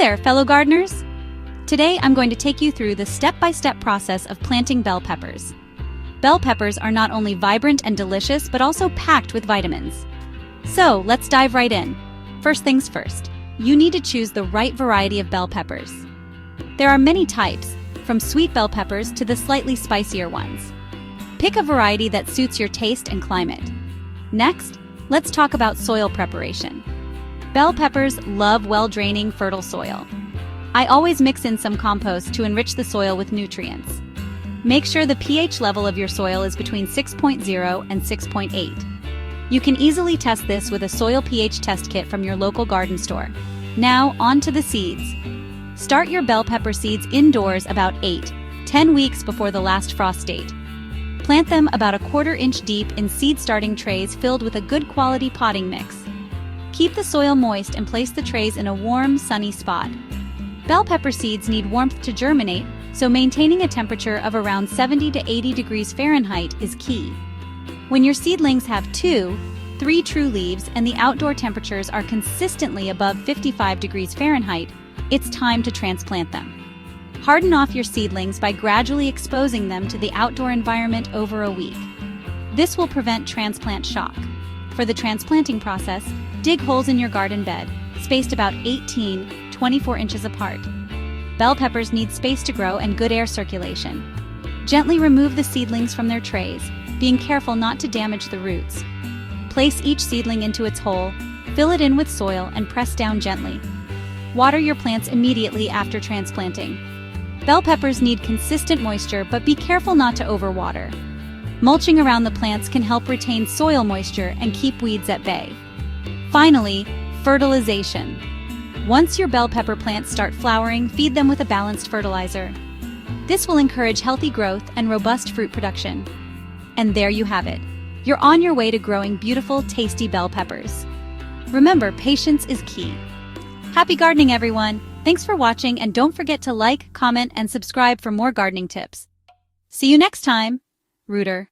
there, fellow gardeners! Today I'm going to take you through the step-by-step process of planting bell peppers. Bell peppers are not only vibrant and delicious, but also packed with vitamins. So let's dive right in. First things first, you need to choose the right variety of bell peppers. There are many types, from sweet bell peppers to the slightly spicier ones. Pick a variety that suits your taste and climate. Next, let's talk about soil preparation. Bell peppers love well-draining, fertile soil. I always mix in some compost to enrich the soil with nutrients. Make sure the pH level of your soil is between 6.0 and 6.8. You can easily test this with a soil pH test kit from your local garden store. Now, on to the seeds. Start your bell pepper seeds indoors about 8-10 weeks before the last frost date. Plant them about a 1/4 inch deep in seed starting trays filled with a good quality potting mix. Keep the soil moist and place the trays in a warm, sunny spot. Bell pepper seeds need warmth to germinate, so maintaining a temperature of around 70 to 80 degrees Fahrenheit is key. When your seedlings have 2-3 true leaves and the outdoor temperatures are consistently above 55 degrees Fahrenheit, it's time to transplant them. Harden off your seedlings by gradually exposing them to the outdoor environment over a week. This will prevent transplant shock. For the transplanting process, dig holes in your garden bed, spaced about 18-24 inches apart. Bell peppers need space to grow and good air circulation. Gently remove the seedlings from their trays, being careful not to damage the roots. Place each seedling into its hole, fill it in with soil, and press down gently. Water your plants immediately after transplanting. Bell peppers need consistent moisture, but be careful not to overwater. Mulching around the plants can help retain soil moisture and keep weeds at bay. Finally, fertilization. Once your bell pepper plants start flowering, feed them with a balanced fertilizer. This will encourage healthy growth and robust fruit production. And there you have it. You're on your way to growing beautiful, tasty bell peppers. Remember, patience is key. Happy gardening, everyone! Thanks for watching, and don't forget to like, comment, and subscribe for more gardening tips. See you next time, Rooter.